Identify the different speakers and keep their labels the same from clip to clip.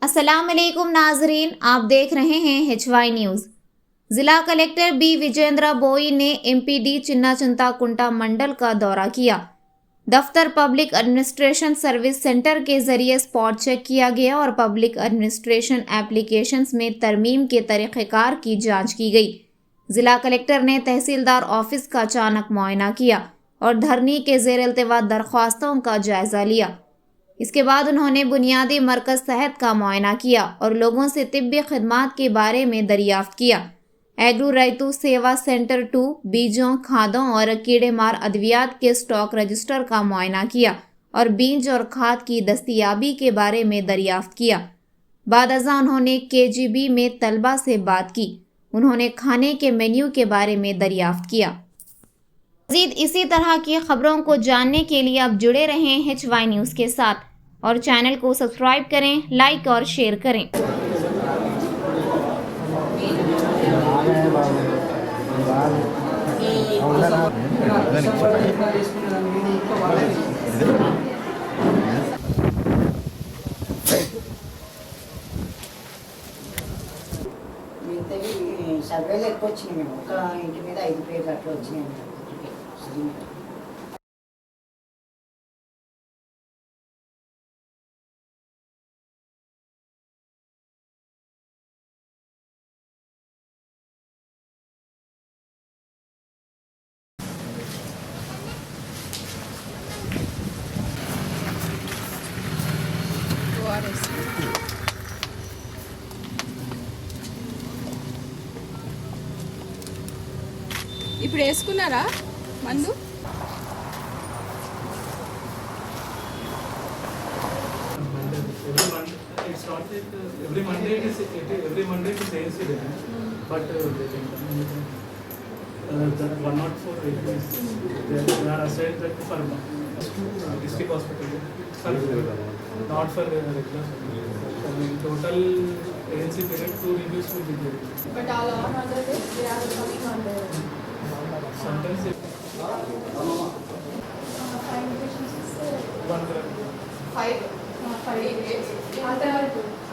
Speaker 1: अस्सलाम वालेकुम नाजरीन, आप देख रहे हैं HY न्यूज़। जिला कलेक्टर बी विजेंद्र बोई ने MPD चिन्नाचिंताकुंटा मंडल का दौरा किया। दफ्तर पब्लिक एडमिनिस्ट्रेशन सर्विस सेंटर के जरिए स्पॉट चेक किया गया और पब्लिक एडमिनिस्ट्रेशन एप्लीकेशंस में तरमीम के तरीक़ेकार की जांच की गई। जिला कलेक्टर ने तहसीलदार ऑफिस का अचानक मुआयना किया और धरनी के ज़ेर इल्तिवा दरख्वास्तों का जायज़ा लिया। इसके बाद उन्होंने बुनियादी मरकज़ सेहत का मुआयना किया और लोगों से तिब्बी खिदमात के बारे में दरियाफ्त किया। एग्रो रैतु सेवा सेंटर 2 बीजों, खादों और कीड़े मार अद्वियात के स्टॉक रजिस्टर का मुआयना किया और बीज और खाद की दस्तयाबी के बारे में दरियाफ्त किया। बाद अज़ा उन्होंने KGB में तलबा से बात की। उन्होंने खाने के मेन्यू के बारे में दरियाफ्त किया। मज़ीद इसी तरह की खबरों को जानने के लिए आप जुड़े रहें HY न्यूज़ के साथ और चैनल को सब्सक्राइब करें, लाइक और शेयर करें।
Speaker 2: సర్వేలు ఎక్కువ వచ్చినాయి. మేము ఒక ఇంటి మీద 5 పేర్లు అట్లా వచ్చినాయి.
Speaker 3: ఇప్పుడు వేసుకున్నారా మందు?
Speaker 4: Every Monday it is ANC day, but that 104 is they are assigned that for district hospital, not for regular. In total ANC period 2 reviews will be there.
Speaker 3: But all on other days they are coming on the
Speaker 4: Sometimes it
Speaker 3: 5 days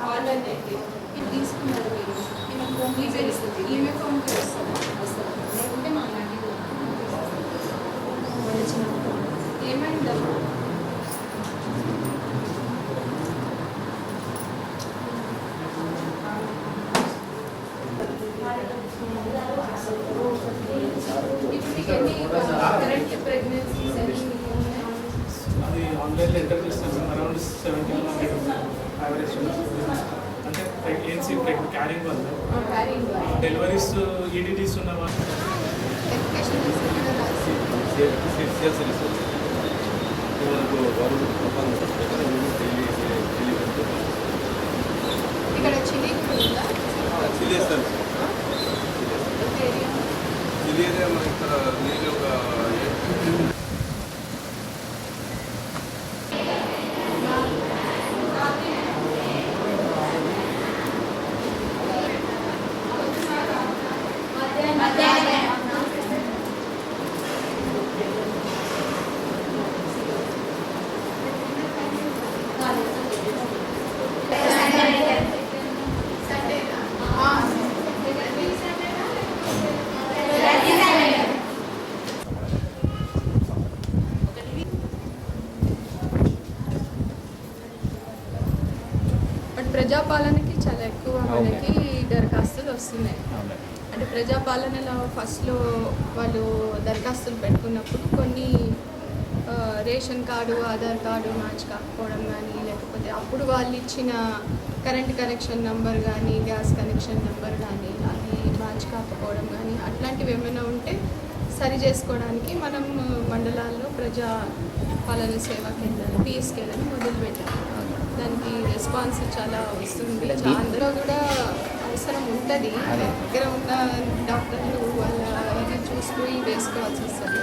Speaker 3: alternative ఇది తీసుకున్నారు మీరు. ఈమె phone చేస్తుంది, ఈమె phone చేస్తుంది లేకుంటే మా అన్నకి ఏమైందమ్మా? ఇప్పుడు మీకు ఎన్ని కరెంట్ ప్రెగ్నెన్సీస్ అని
Speaker 4: అది ఆన్లైన్లో ఎంటర్ చేస్తాను. అరౌండ్ 17 యావరేజ్ అంటే ANC క్యారింగ్ వల్ల డెలివరీస్ EDDs ఉన్న వాళ్ళు
Speaker 3: ఇక్కడ చిల్లీ కూడా ఉందా? ప్రజాపాలనకి చాలా ఎక్కువ మనకి దరఖాస్తులు వస్తున్నాయి. అంటే ప్రజాపాలనలో ఫస్ట్లో వాళ్ళు దరఖాస్తులు పెట్టుకున్నప్పుడు కొన్ని ration card, Aadhaar card match కాకపోవడం కానీ, లేకపోతే అప్పుడు వాళ్ళు ఇచ్చిన కరెంట్ కనెక్షన్ నెంబర్ కానీ, గ్యాస్ కనెక్షన్ నెంబర్ కానీ అది మ్యాచ్ కాకపోవడం కానీ అట్లాంటివి ఏమైనా ఉంటే సరి చేసుకోవడానికి మనం మండలాల్లో ప్రజాపాలన సేవా కేంద్రాలు PSKలను మొదలుపెట్టాము. దానికి రెస్పాన్స్ చాలా వస్తుంది. అందులో కూడా అవసరం ఉంటుంది. దగ్గర ఉన్న డాక్టర్లు వాళ్ళ చూసుకుని వేసుకోవాల్సి వస్తుంది.